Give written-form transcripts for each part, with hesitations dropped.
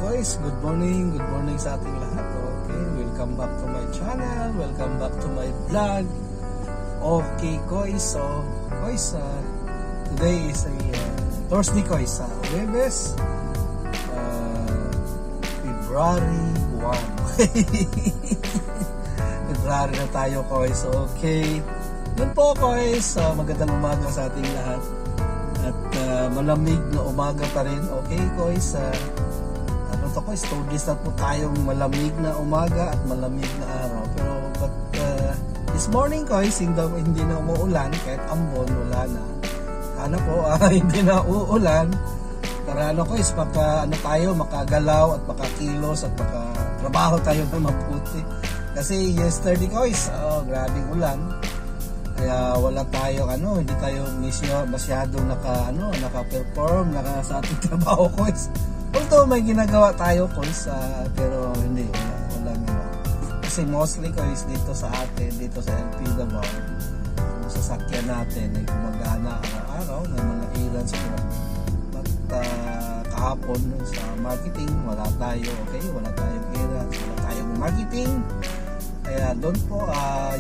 guys, good morning sa ating lahat. Okay, welcome back to my channel, welcome back to my vlog. Okay guys, so guys, today is a Thursday guys, Webes, February 1. February na tayo guys, okay. Yun po guys, magandang umaga sa ating lahat. At malamig na umaga pa rin, okay guys. Ito guys, 2 days na po tayong malamig na umaga at malamig na araw. Pero this morning guys, hindi na umuulan, kahit ambon, wala na. Sana po hindi na uulan para guys, tayo makagalaw at makakakilos at makatrabaho tayo na mabuti. Kasi yesterday guys, grabing ulan. Kaya wala tayo hindi tayo masyadong naka-perform sa ating trabaho guys. Although may ginagawa tayo guys, pero hindi wala kasi mostly guys dito sa atin, dito sa LP Davao, sa sasakyan natin ay gumagana araw-araw ng mga errands po. But kahapon sa marketing wala tayo, okay, wala tayong errands, wala tayong marketing. Kaya doon po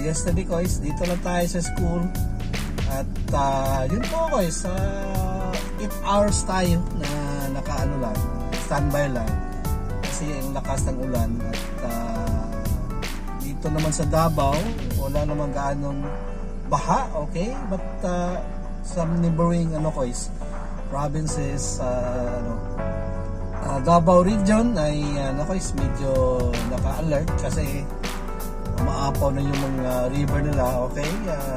yesterday guys, dito lang tayo sa school. At yun po guys, 8 hours tayo na lang, standby lang kasi ang lakas ng ulan. At dito naman sa Davao wala naman gaanong baha, okay, but some neighboring guys, provinces, Davao region ay guys, medyo naka-alert kasi umaapaw na yung mga river nila, okay,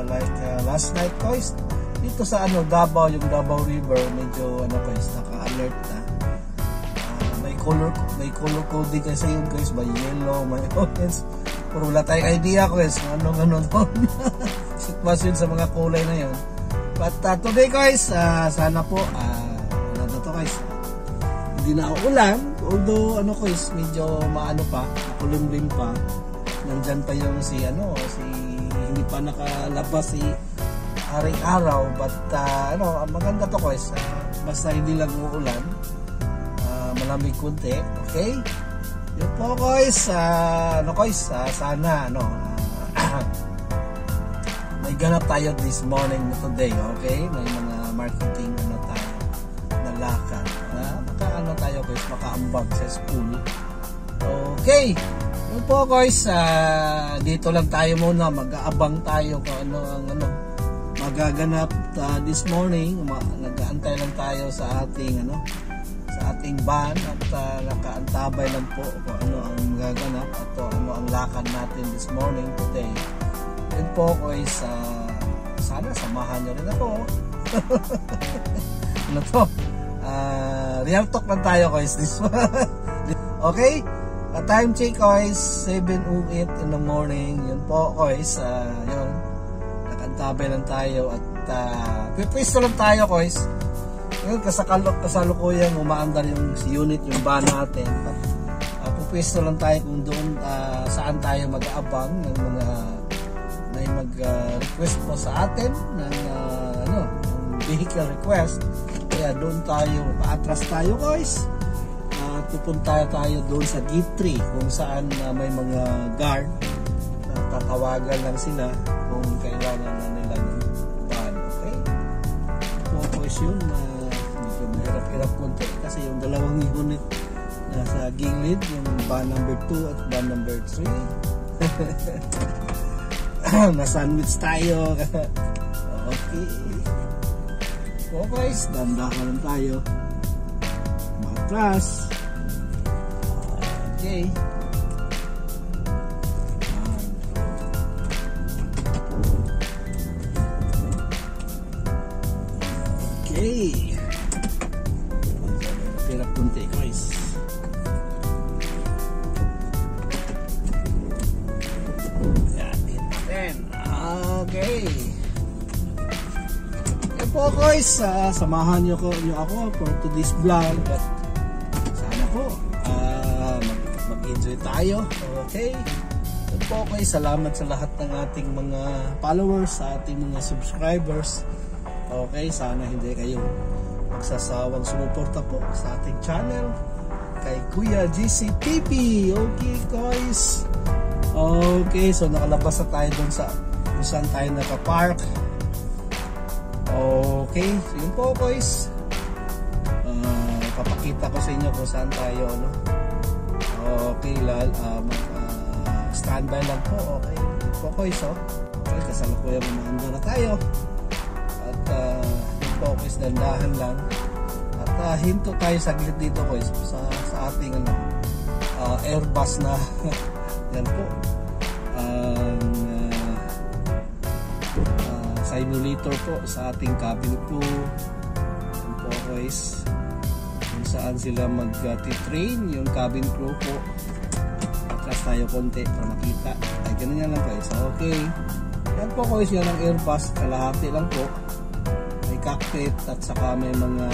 like last night guys dito sa Davao, yung Davao River medyo guys, naka-alert na. May color coding kasi yun guys, may yellow, may orange, pero wala tayong idea guys kung anong sitwasyon sa mga kulay na yun. But today guys, sana po guys, hindi na ulan, although guys, medyo makulimlim pa. Nandyan pa yung hindi pa nakalabas si haring araw, but maganda to guys, basta hindi lang uulan, malamig kunti, okay. Yun po guys, sana may ganap tayo this morning today, okay. May mga marketing tayo na lakad, tayo guys, makaambag sa school, okay. Yun po guys, dito lang tayo muna, mag-aabang tayo kung ano ang magaganap this morning. Nag-aantay lang tayo sa ating van at nakaantabay lang po kung ano ang magaganap at ano ang lakad natin this morning today. Yun po guys, sana samahan nyo rin ako. Real talk lang tayo guys this okay. Time check guys, 7:08 in the morning. Yun po guys, yun, nakantabay lang tayo at pipwesto lang tayo guys. Ngayon kasalukuyang umaandar yung unit, yung van natin. Pipwesto lang tayo kung doon saan tayo mag-aabang ng mga may mag-request po sa atin ng vehicle request. Kaya doon tayo, paatras tayo guys. Pupunta tayo doon sa gate 3 kung saan may mga guard, tatawagan lang sila kung kailangan na nila ng van, okay. Focus yun, medyo mahirap-hirap konti kasi yung dalawang unit nasa gilid, yung van number 2 at van number 3. Na-sandwich tayo. Okay, so guys, dandahan tayo, matras. Okay. Okay. Pirap kunti guys. Yan. Okay. Yan po guys, samahan nyo ako for today's vlog. Sana po mag-enjoy tayo, okay. Yan po guys, salamat sa lahat ng ating mga followers, sa ating mga subscribers. Okay, sana hindi kayo magsasawang sumuporta po sa ating channel. kay Kuya GCTV. Okay guys, okay, so nakalabas na tayo dun sa kung saan tayo nakapark. Okay, so yun po guys, papakita ko sa inyo kung saan tayo ano. Okay, standby lang po. Okay, yun po guys, okay, kasalukuyan mamanda na tayo. At yun po guys, dandahan lang. At hinto tayo saglit dito guys sa ating ano, Airbus na yan po, simulator po sa ating cabin crew. Yan po guys, kung saan sila mag-train yung cabin crew po. Atras tayo konti para makita. Ay, ganun yan lang guys. Okay, yan po guys, yan ang Airbus, kalahati lang po. May cockpit at saka may mga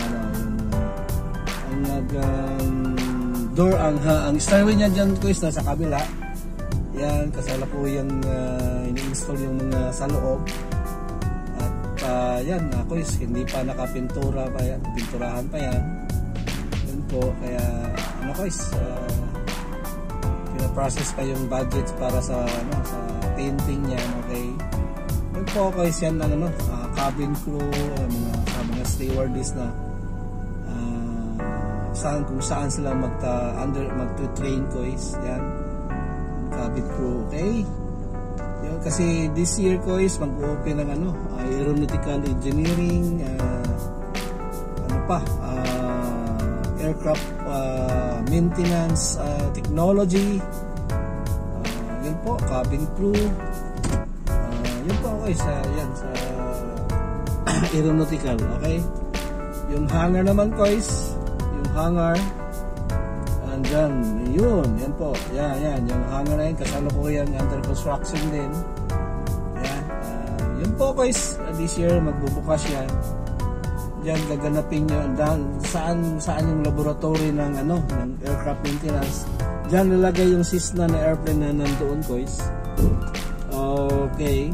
ano, door, ang stairway niya dyan guys nasa kabila. Yan, kasala po yung ini-install yung mga sa loob. At yan guys, hindi pa nakapintura pa yan, pinturahan pa yan. Yan po, kaya ano guys, pinaprocess pa yung budget para sa ano, sa painting niyan. Okay, yan po guys, yan ang ano, cabin crew, mga stewardess na kung saan sila magto-train guys. Yan, cabin crew. Okay, yun, kasi this year guys mag-open ng ano, aeronautical engineering, aircraft maintenance technology. Yun po, cabin crew. Yun po guys, yan sa aeronautical. Okay, yung hangar naman guys, hangar, andyan, yun, yan po, yan, yung hangar na yun, kasalukuyan under construction din. Yan, yun po guys, this year magbubukas yan. Diyan gaganapin nyo saan yung laboratory ng ano, ng aircraft maintenance. Diyan nilagay yung Cessna na airplane na nandoon guys. Okay,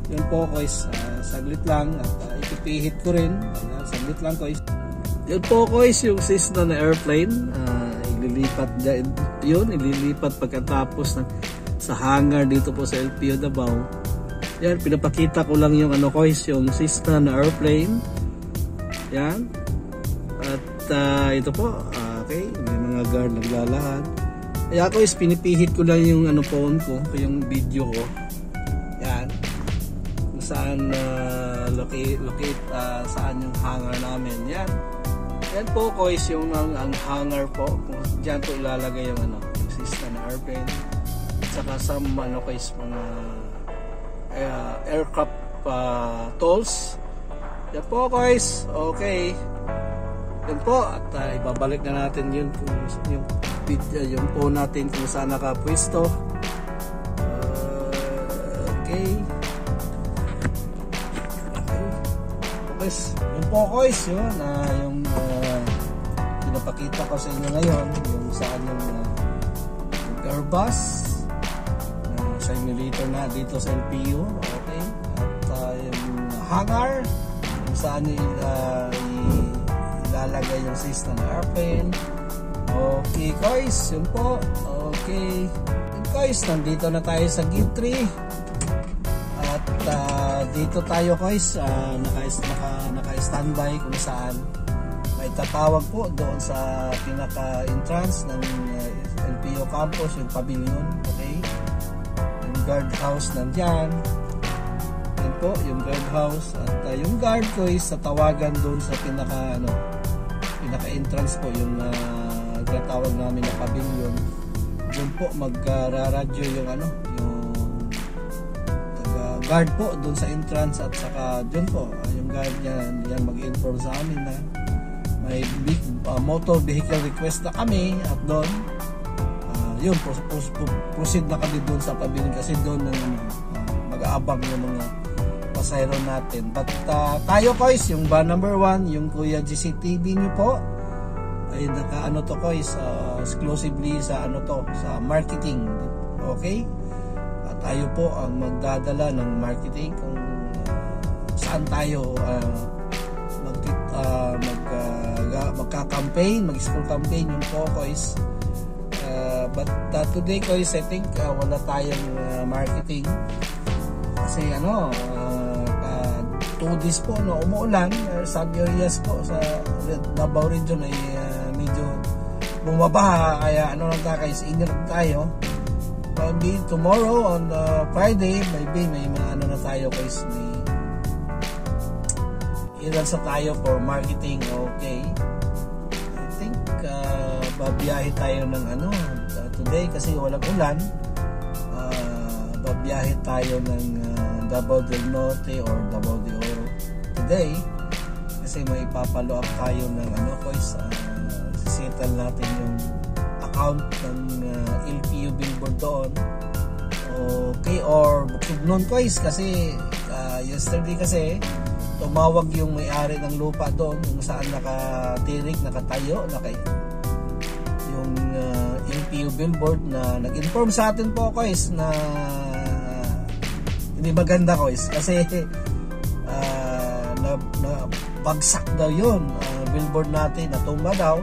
yun po guys, saglit lang at ipipihit ko rin, saglit lang guys. Yan po guys, yung Cessna na airplane, ililipat yun, ililipat pagkatapos sa hangar dito po sa LPO Davao. Yan, pinapakita ko lang yung ano guys, yung Cessna na airplane. Yan, at ito po, okay, may mga guard naglalakad. Kaya guys, pinipihit ko lang yung ano, phone ko, yung video ko. Yan, kung saan locate saan yung hangar namin. Yan, yan po guys, yung ang hangar po, kung dyan po ilalagay yung ano, yung Cessna na airplane. At saka some ano guys, mga aircraft tools. Yan po guys, okay. Yan po, at ibabalik na natin yun kung yung po natin kung saan nakapwesto. Okay. Yun po guys, yun yung pinapakita ko sa inyo ngayon, yung saan yung Airbus simulator na dito sa LPU. Okay, at yung hangar kung saan ilalagay yung Cessna na airplane. Okay guys, yun po. Okay, yun guys, nandito na tayo sa gate 3. At dito tayo guys, naka-standby kung saan may tatawag po doon sa pinaka-entrance ng LPO campus, yung pavilion. Okay, yung guard house nandyan. Yan po, yung guard house. At yung guard guys, sa tawagan doon sa pinaka-entrance po, yung tatawag namin na pavilion. Doon po mag-radyo yung ano, yung guard po doon sa entrance, at saka doon po yung guard yan mag-inform sa amin na may motor vehicle request na kami, at doon yun proceed na kami doon sa pavilion, kasi doon mag-aabang yung mga pasayro natin. But tayo guys, yung van number 1, yung Kuya GCTV nyo po, ay naka-ano to guys, exclusively sa ano to, sa marketing. Okay, tayo po ang magdadala ng marketing kung saan tayo magka-campaign, mag-school campaign yung Pocoys. But today guys, I think wala tayong marketing kasi 2 days po na umuulan. Some areas po sa Davao region ay medyo bumabaha, kaya lang tayo guys, ingat tayo. Maybe tomorrow on Friday, maybe may mga na tayo guys, may ilan sa tayo for marketing. Okay, I think babiyahe tayo ng today kasi walang ulan. Babiyahe tayo ng Davao del Norte or Davao de Oro today kasi may ipapalo up tayo ng guys, settle natin yung account ng LPU billboard doon. Okay, or Bukidnon guys kasi yesterday kasi tumawag yung may-ari ng lupa doon kung saan nakatirik, nakatayo, yung LPU billboard na nag-inform sa atin po guys na hindi maganda guys kasi bagsak daw yun, billboard natin natumba daw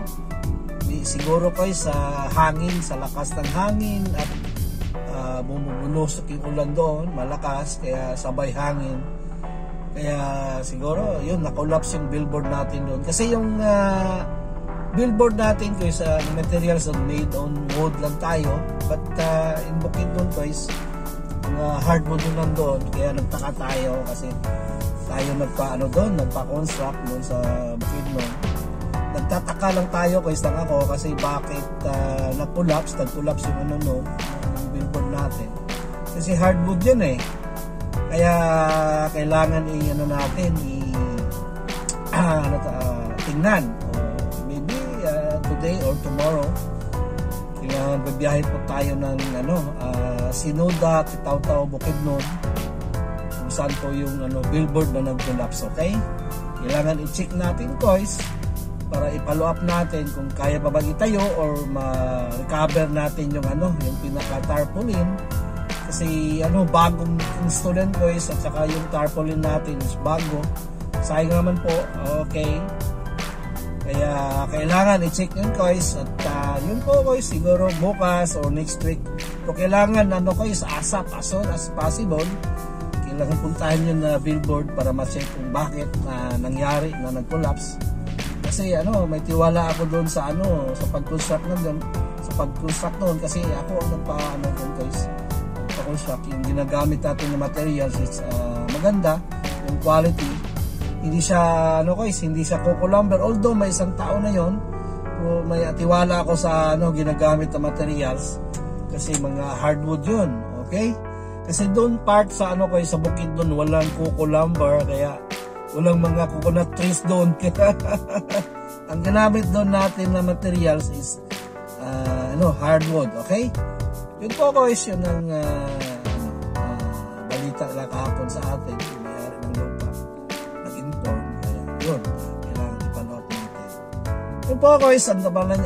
siguro guys sa hangin, sa lakas ng hangin at bumubulusok yung ulan doon malakas, kaya sabay hangin, kaya siguro yun na-collapse yung billboard natin doon kasi yung billboard natin guys, materials on made on wood lang tayo, but in Bukidnon guys hardwood yung nandoon, kaya nagtaka tayo kasi tayo nagpa-construct doon sa Bukidnon. Nagtataka lang tayo guys lang ako kasi bakit nag-collapse yung yung billboard natin kasi hardwood yun kaya kailangan natin tingnan, maybe today or tomorrow kailangan babiyahe po tayo ng Sinoda, Kitaw-Taw, Bukidnon kung saan po yung billboard na nag-collapse. Okay, kailangan i-check natin guys para i-follow up natin kung kaya pa bang itayo or ma-recover natin yung yung pinaka-tarpaulin kasi bagong installment guys at saka yung tarpaulin natin is bago, sayang naman po. Okay, kaya kailangan i-check yun guys at yun po guys siguro bukas or next week so kailangan guys as soon as possible kailangan puntahan yun na billboard para ma-check kung bakit nangyari na nag-collapse kasi may tiwala ako doon sa sa pag-construct doon kasi ako ang guys pa-construct, yung ginagamit natin na materials is maganda yung quality, hindi siya guys, hindi siya coco lumber, although may isang tao na yon, pero may tiwala ako sa ginagamit na materials kasi mga hardwood yun. Okay, kasi doon part sa guys, sa Bukidnon walang coco lumber, kaya walang mga coconut trees doon ang ginamit doon natin na materials is hardwood. Okay, yun po guys, yun ang balita na kahapon sa atin, may-ari ng lupa nag-inform, kaya yun kailangan ipanood natin. Yun po guys, ang tabalan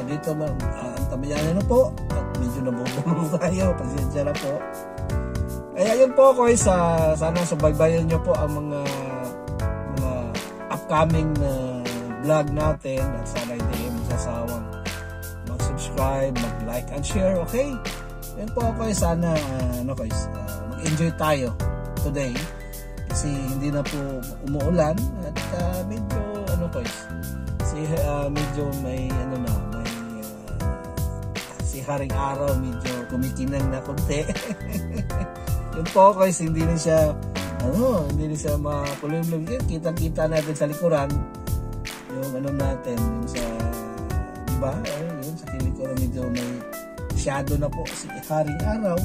dito ang tabayanan po at medyo nabubulong tayo, pasensya na po. Kaya yun po guys, sana subaybayan nyo po ang mga upcoming vlog natin at sana hindi magsasawang mag-subscribe, mag-like and share. Okay, yun po guys, sana guys, mag-enjoy tayo today kasi hindi na po umuulan at medyo guys, medyo may si haring araw medyo kumikinang na konti yun po guys, hindi na siya makulimlim. Kitang-kita natin sa likuran yung natin, yung sa diba, yun sa likuran medyo may shadow na po si haring araw,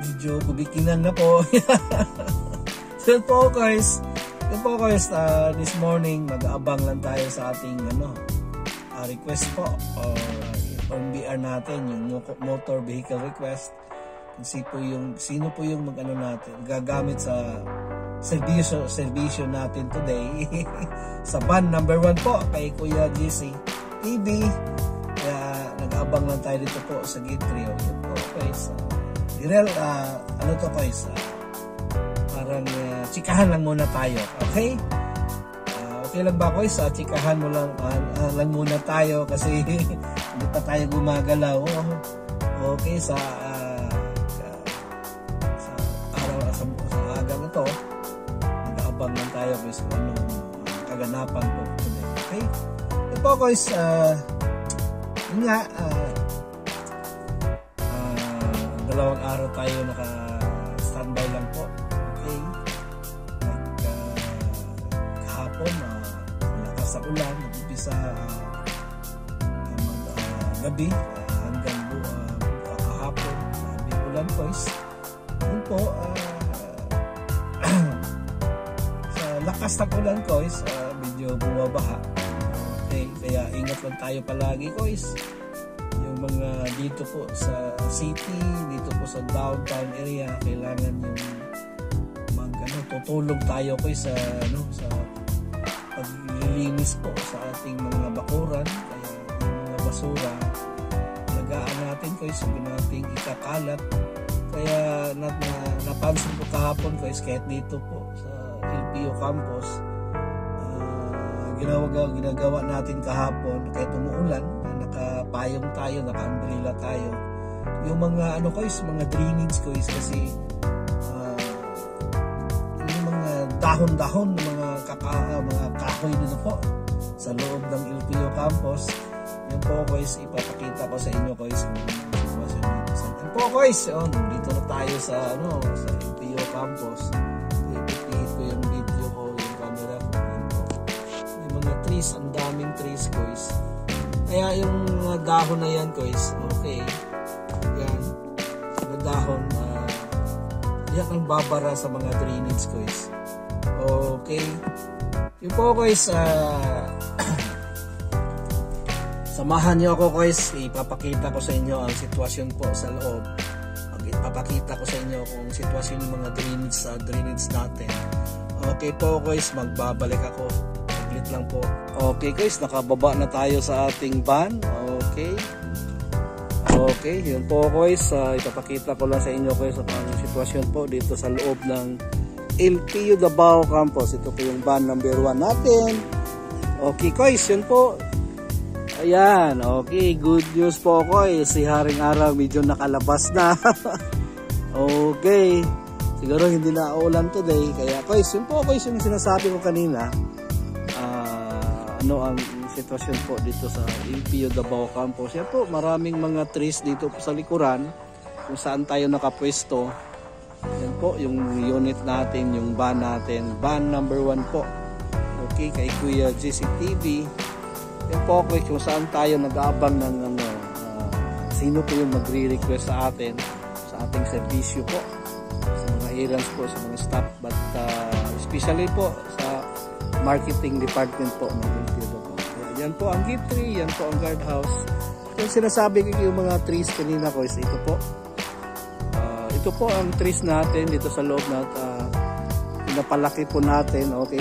medyo kumikinang na po yun po guys, this morning mag-aabang lang tayo sa ating request po or BR natin, yung motor vehicle request. Sino po yung natin gagamit sa servisyo natin today sa van number 1 po kay Kuya GC TV. Kaya nag-aabang lang tayo dito po sa gate 3. Yun po guys, guys, parang chikahan lang muna tayo. Okay, Okay lang ba guys? Chikahan mo lang, lang muna tayo kasi hindi pa tayo gumagalaw. Okay, sa araw sa aga na to, nag-aabang lang tayo guys kung anong kaganapan po today. Okay? Ito guys, yun nga, dalawang araw tayo naka-standby lang po. Okay? Kahapon, lakas sa ulan, nag-umpisa gabi hanggang kahapon, may ulan guys. Yun po, sa lakas ng ulan guys, medyo bumabaha. Okay, kaya ingat lang tayo palagi guys. Yung mga dito po sa city, dito po sa downtown area, kailangan yung tutulong tayo guys sa sa paglilinis po sa ating mga bakuran. Kaya yung mga basura, lagaan natin guys, huwag nating ikakalat. Kaya napansin ko kahapon guys, kahit dito po sa LPO campus, ginagawa natin kahapon, kahit umuulan, nakapayong tayo, naka-umbrella tayo. Yung mga guys, mga drainage guys, kasi yung mga dahon-dahon ng mga kahoy na po sa loob ng LPO campus. Yan po guys, ipapakita ko sa inyo guys kung ano sitwasyon dito. Yan po guys, dito na tayo sa sa LPO campus. Ipipihit ko yung video ko, yung camera ko. Yan po. Yung mga trees, ang daming trees guys. Kaya yung mga dahon na yan guys, okay. Yan, mga dahon, yan ang babara sa mga drainage guys. Okay. Yung po guys, samahan niyo ako guys, ipapakita ko sa inyo ang sitwasyon po sa loob. Ipapakita ko sa inyo kung sitwasyon ng mga drainage natin. Okay po guys, magbabalik ako. Saglit lang po. Okay guys, nakababa na tayo sa ating van. Okay. Okay, yun po guys, ipapakita ko lang sa inyo guys ang sitwasyon po dito sa loob ng LPU Davao Campus. Ito po yung van number 1 natin. Okay guys, yun po. Ayan, okay, good news po guys. Si Haring Araw medyo nakalabas na. Okay, siguro hindi na uulan today. Kaya guys, yun po guys yung sinasabi ko kanina. Ano ang sitwasyon po dito sa LPU Davao Campus. Yan po, maraming mga trees dito po sa likuran kung saan tayo nakapwesto. Yan po, yung unit natin, yung van natin. Van number 1 po. Okay, kay Kuya GCTV. Yan po kung saan tayo nag-aabang ng sino po yung magre-request sa atin, sa ating serbisyo po. Sa mga errands po, sa mga staff. But especially po sa marketing department po ng LPU. Yan po ang gift tree, yan po ang guardhouse. Yung sinasabi ko yung mga trees kanina ko is ito po. Ito po ang trees natin dito sa loob na pinapalaki po natin, okay?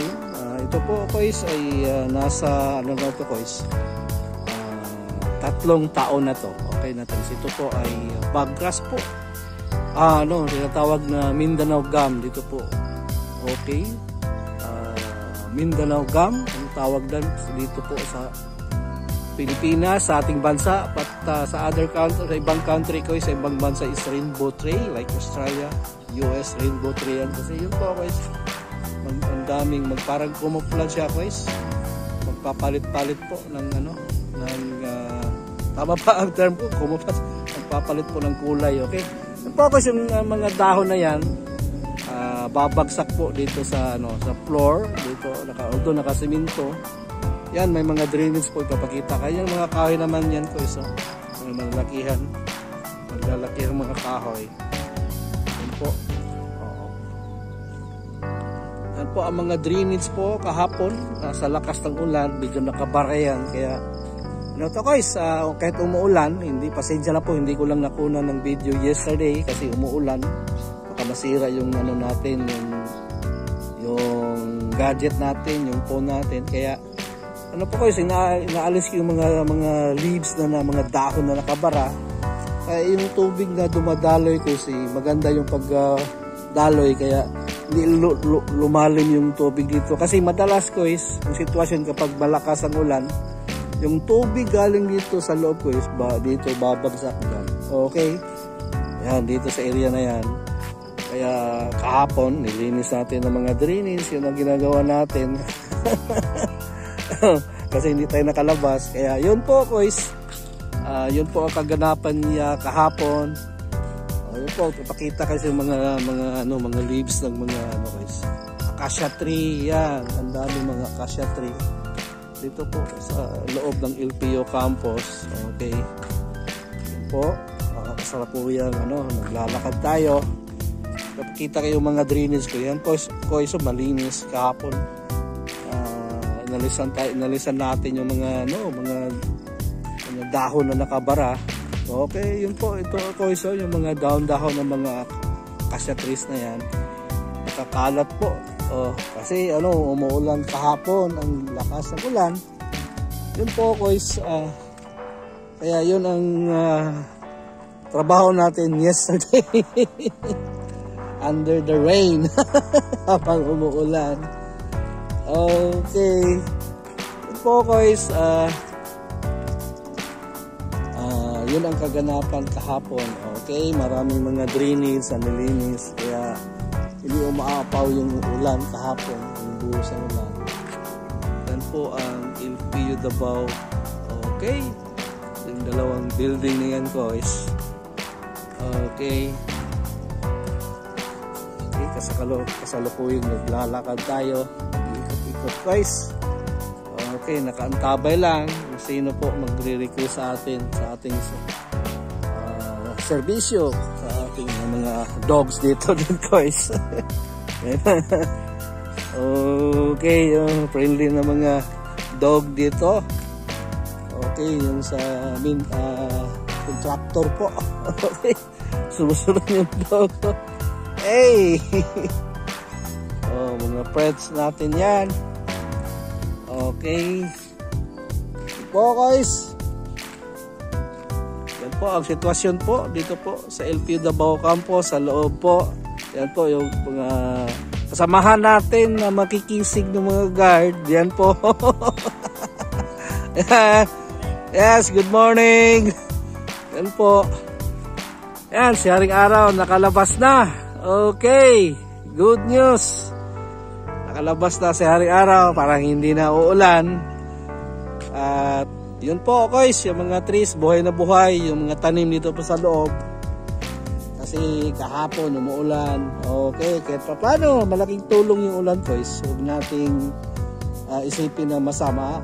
Ito po guys ay nasa ano na ito guys, 3 taon na to, okay na trees. Ito po ay buggrass po. Tinatawag na Mindanao gum dito po. Okay? Mindanao gum ang tawag dito po sa Pilipinas, sa ating bansa, but sa other country, sa ibang country ko, sa ibang bansa is rainbow tree, like Australia, US, rainbow tree yan. Kasi yun po guys, ang daming, parang kumuplan siya guys, magpapalit-palit po ng tama pa ang term ko, magpapalit po ng kulay, okay? Yun po guys, yung mga dahon na yan, babagsak po dito sa sa floor dito, although nakasimento. Yan, may mga drainage po ipapakita kayo. Yung mga kahoy naman yan ko iso. May malalakihan mga kahoy. Yan po. Yan po ang mga drainage po kahapon. Sa lakas ng ulan, medyo nakabara yan. Kaya to guys, kahit umuulan, pasensya na po, hindi ko lang nakuna ng video yesterday kasi umuulan. Baka masira yung natin, yung gadget natin, yung phone natin. Kaya po guys, inaalis ko yung mga leaves na mga dahon na nakabara. Yung tubig na dumadaloy kasi maganda yung pag daloy kaya hindi lumalim yung tubig dito. Kasi madalas ko is yung sitwasyon kapag malakas ang ulan, yung tubig galing dito sa loob ko is dito babagsak dyan. Okay? Yan, dito sa area na yan. Kaya kahapon, nilinis natin ng mga drainage, yun ang ginagawa natin. Kasi hindi tayo nakalabas. Kaya yun po, guys. Yun po ang kaganapan niya kahapon. Yun po, ipakita kasi yung mga leaves ng mga guys. Acacia tree, yan. Ang dami mga acacia tree. Dito po sa loob ng LPO campus. Okay. Yun po. Kasarap po yan, naglalakad tayo. Ipakita kayo mga drainage ko. Yan po, so malinis kahapon. Inalisan natin yung mga dahon na nakabara. Okay, yun po, ito ko so yung mga dahon ng mga acacia trees na yan. Nakakalat po. Kasi umuulan kahapon, ang lakas ng ulan. Yun po, guys. Kaya yun ang trabaho natin yesterday. Under the rain. Habang umuulan. Okay. Yun po, guys. Yun ang kaganapan kahapon. Okay, maraming mga drainage na nilinis. Kaya hindi umaapaw yung ulan kahapon. Yung buhos ng ulan. Yan po ang LPU Davao. Okay. Yung dalawang building na yan, guys. Okay. Okay, kasalukuyang naglalakad tayo. Ikot-ikot, guys. Okay, nakaantabay lang. Sino po magre-request sa atin sa ating serbisyo sa ating mga dogs dito din, guys. Okay, yung friendly na mga dog dito. Okay, yung sa contractor po. Okay, sumusunod yung dog. Hey! Mga pets natin yan. Okay. Po, guys. Yan po ang sitwasyon po dito po sa LPU Davao Campus sa loob po. Yan po yung mga kasamahan natin na makikisig ng mga guard. Yan po. Yes, good morning. Yan po. Yan, si Haring Araw nakalabas na. Okay, good news. Nakalabas na si Haring Araw, parang hindi na uulan. At yun po, guys, yung mga trees buhay na buhay, yung mga tanim dito po sa loob. Kasi kahapon umuulan. Okay, kahit pa paano malaking tulong yung ulan, guys. Huwag nating isipin na masama.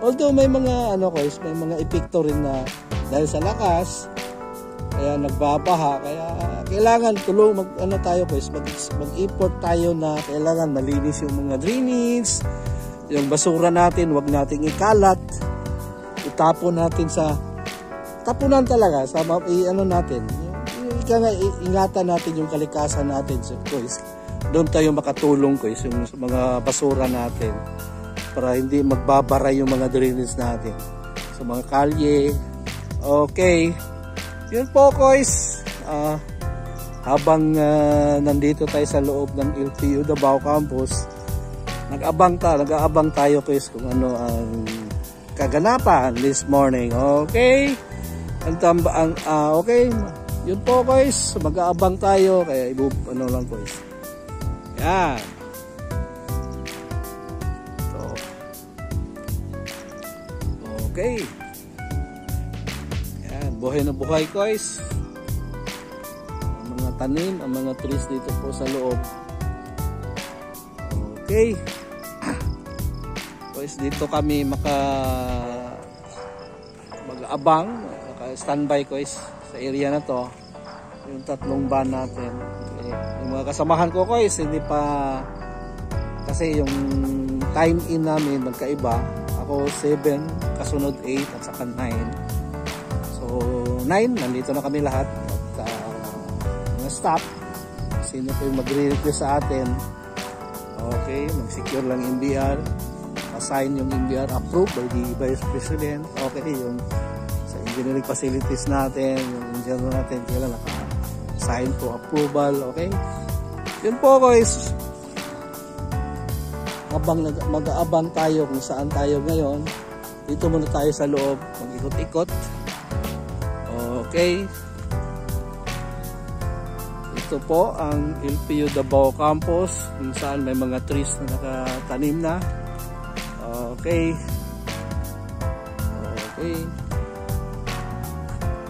Although may mga guys, may mga epekto rin na dahil sa lakas kaya nagbabaha, kaya kailangan tulong tayo, guys, mag-import tayo na kailangan malinis yung mga drainage. Yung basura natin, wag nating ikalat. Itapon natin sa tapunan talaga sa natin. Ingatan natin yung kalikasan natin, so, guys. Doon tayo makatulong, guys, yung mga basura natin para hindi magbabara yung mga drainage natin sa mga kalye. Okay. Yun po, guys. Habang nandito tayo sa loob ng LPU Davao Campus, nag-aabang tayo, guys, kung ano ang kaganapan this morning. Okay? Okay. Yun po, guys. Mag-aabang tayo. Kaya lang, guys. Yan. So. Okay. Yan. Buhay na buhay, guys. Ang mga tanim, ang mga trees dito po sa loob. Okay. Guys, dito kami mag-abang, standby, guys, sa area na to. Yung tatlong van natin. Okay. Yung mga kasamahan ko, guys, hindi pa, kasi yung time in namin magkaiba. Ako 7, kasunod 8 at saka 9. So 9, nandito na kami lahat. At mga staff, sino po yung magre-request sa atin. Okay, mag-secure lang MBR. Assign yung MBR, approved by the Vice President. Okay, yung sa engineering facilities natin, yung engineer natin, kailan naka-assign to approval. Okay, Yun po guys, habang mag-aabang tayo kung saan tayo ngayon, dito muna tayo sa loob, mag-ikot-ikot. Okay, ito po ang LPU Davao Campus, kung saan may mga trees na nakatanim na. Okay,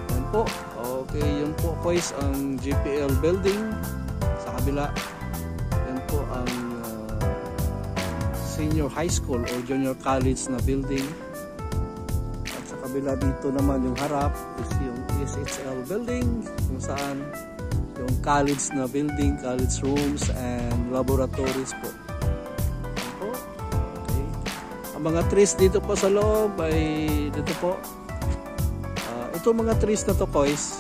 yan po. Okay, yun po guys ang GPL building. Sa kabila, yan po ang senior high school o junior college na building. At sa kabila dito naman yung harap is yung SHL building, kung saan yung college na building, college rooms and laboratories po. Okay. Ang mga trees dito po sa loob ay dito po. Ito mga trees na to guys,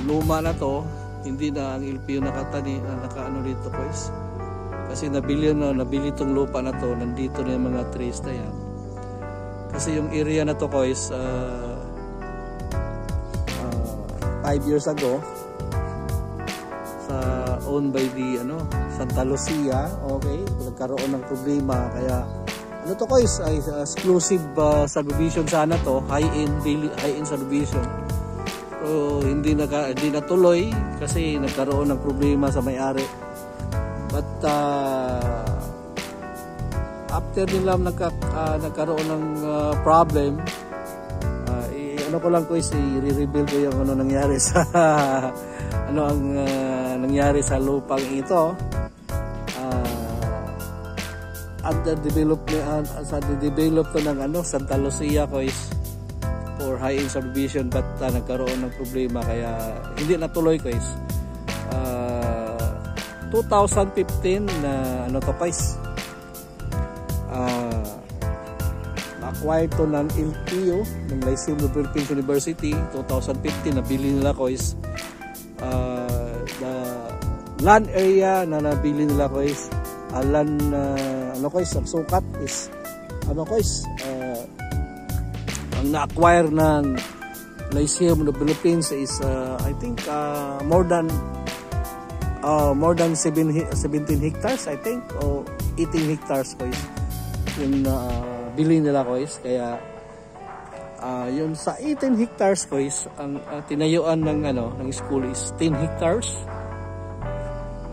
luma na to, hindi na ang LPU nakaano dito guys. Kasi nabili tong lupa na to, nandito na yung mga trees na yan. Kasi yung area na to guys, 5 years ago, owned by the Santa Lucia, okay, nagkaroon ng problema, kaya ano to guys, ay exclusive subdivision sana to, high-end subdivision. So hindi natuloy kasi nagkaroon ng problema sa may-ari. But after nila nagkaroon ng problem, ano ko lang guys, i-rebuild ko yung nangyari sa nangyari sa lupang ito. Develop to ng Santa Lucia guys for high-end subdivision, but nagkaroon ng problema kaya hindi natuloy guys. 2015 na to guys, na-acquire to ng LPU, ng Lyceum of Philippines University. 2015 nabili nila guys. The land area na nabili nila guys, land guys, ang sukat is guys, ang na-acquire ng Lyceum of Philippines is I think more than 17 hectares I think, o 18 hectares guys yung bili nila guys. Kaya yun sa 18 hectares guys, ang tinayuan ng school is 10 hectares.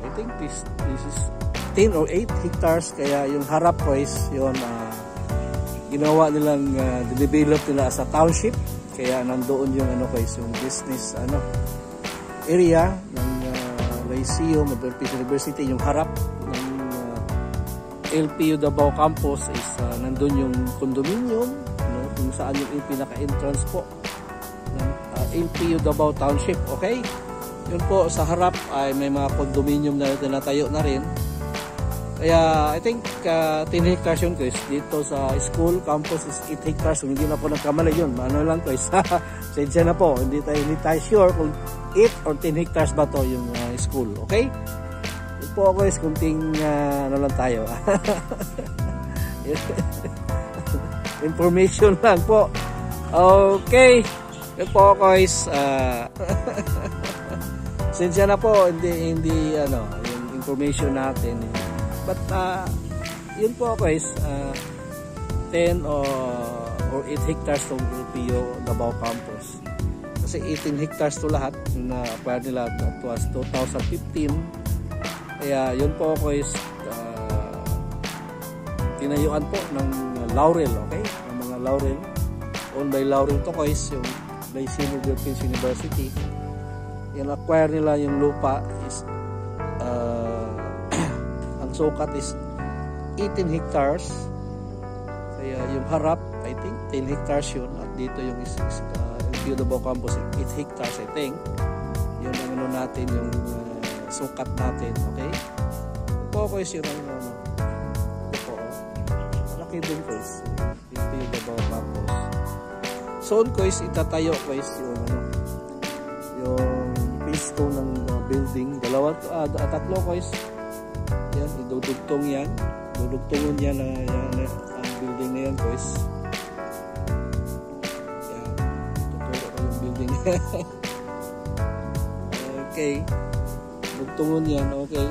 I think this is 10 or 8 hectares. Kaya yung harap guys, yun ginawa nilang develop nila as a township. Kaya nandoon yung guys, yung business area ng Lyceum of Philippines University. Yung harap ng LPU Davao Campus is nandun yung condominium, kung saan yung pinaka-entrance po ng LPU Davao Township. Okay, yun po sa harap ay may mga condominium na tinatayo na rin. Kaya I think 10 hectares yun guys. Dito sa school campus is 8 hectares. Kung hindi na po nagkamali yun, ano lang guys, sensya na po, hindi tayo sure kung 8 or 10 hectares ba to yung school. Okay, yun po guys, kunting lang tayo. Information lang po. Okay, yun po guys, sensya na po, hindi yung information natin. But yun po guys, 10 or 8 hectares tong LPU Davao Campus. Kasi 18 hectares to lahat na acquire nila. That was 2015. Kaya yun po guys, tinayuan po ng Laurel. Okay, ang mga Laurel, owned by Laurel to guys, yung Lyceum of Philippines University. Yung acquire nila yung lupa is ang sukat is 18 hectares. Kaya yung harap I think 10 hectares yun, at dito yung LPU Davao Campus 8 hectares I think. Yun ang natin, yung sukat natin. Okay, ito guys yun ang ito malaki din guys, LPU Davao Campus. Soon guys itatayo guys yung phase 2 ng building. Tatlo guys. Yan, idudugtong yan. Dudugtungon yan ang building na yan guys. Yan, tuturo ko yung building. Okay. dugtungon yan, okay?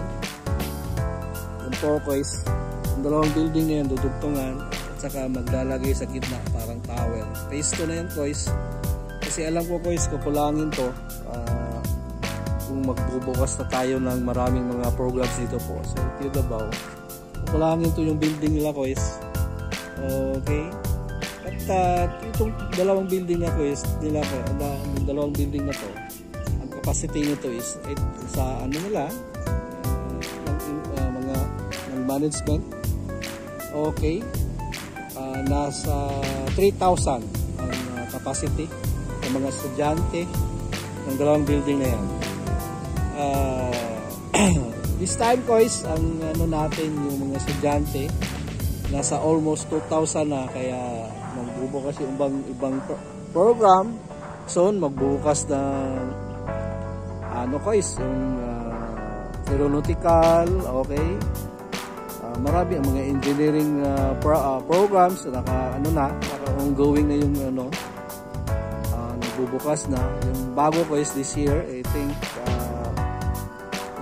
Yung turquoise, yung dalawang building na yan, dudugtungan, at saka maglalagay sa gitna, parang tower. Phase 2 na yan, guys. Kasi alam ko, guys, kukulangin to. Kung magbubukas na tayo ng maraming mga programs dito po sa LPU Davao, kukulangin to yung building nila, guys. Okay? At itong dalawang building na, guys, yung dalawang building na to, ang capacity nito is sa ano nila, mga ng management, okay, nasa 3,000 ang capacity ng mga estudyante ng dalawang building na yan. This time, guys, ang ano natin, yung mga estudyante nasa almost 2,000 na, kaya magbubukas yung ibang program. Soon magbubukas ng ano, guys, yung aeronautical, okay, marami ang mga engineering programs na ongoing na yung ano, nagbubukas na. Yung bago, guys, this year, I think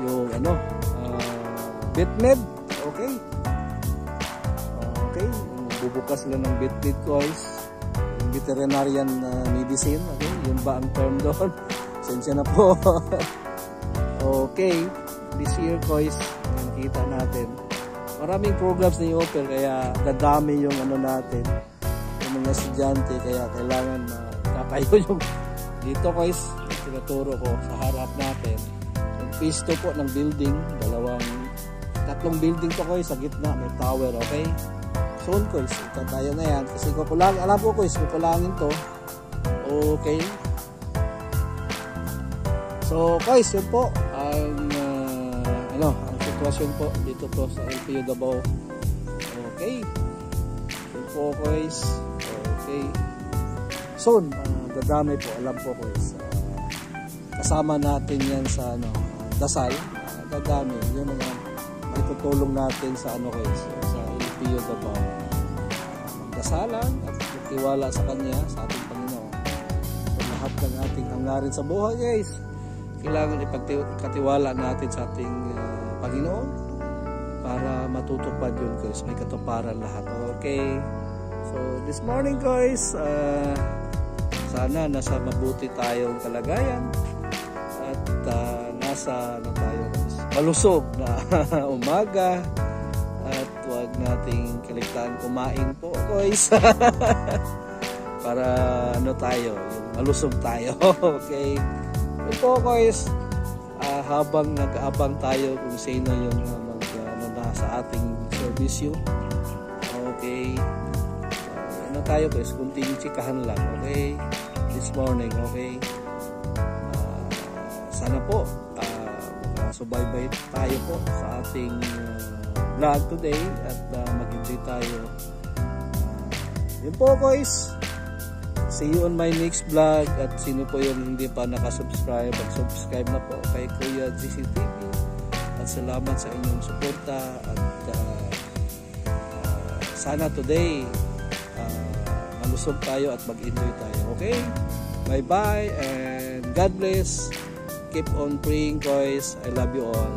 yung ano, BitMed, okay, bubukas sila ng BitMed, guys, yung veterinarian medicine, okay, yun ba ang term doon? Sensya na po. Okay, this year, guys, nakita natin maraming programs na i-offer, kaya dadami yung ano natin, yung mga estudyante, kaya kailangan kakayo yung dito, guys, tinuturo ko sa harap natin yung phase 2 po ng building, tatlong building to, guys, sa gitna may tower, okay. Soon, guys, tayo na yan kasi alam ko, guys, kukulangin to, okay. So, guys, yun po ang ang sitwasyon po dito po sa LPU Davao. Okay, yun po, guys, okay. Soon, dadami po, alam po, guys, kasama natin yan sa dasal, dadami yun mga itutulong natin sa guys, sa LPU Davao. Magdasalan at magtiwala sa Kanya, sa ating Panginoon. So, lahat ng ating hangarin sa buhay, guys, kailangan ipagkatiwala natin sa ating Panginoon para matutupad yun, guys. May katuparan lahat. Okay, so this morning, guys, sana nasa mabuti tayong kalagayan at nasa tayo, guys, malusog na umaga, at huwag nating kaligtaan kumain po, guys. Para tayo, yung malusog tayo. Okay, yun po, guys, habang nag-aabang tayo kung sino yung sa ating servisyo, okay, tayo, guys, kunting chikahan lang, okay, this morning, okay. Sana po makasubaybay tayo po sa ating vlog today at mag-enjoy tayo. Yun po, guys, see you on my next vlog. At sino po yung hindi pa nakasubscribe, at subscribe na po kay Kuya GCTV. At salamat sa inyong suporta, at sana today malusog tayo at mag-enjoy tayo. Okay, bye bye and God bless. Keep on praying, guys. I love you all.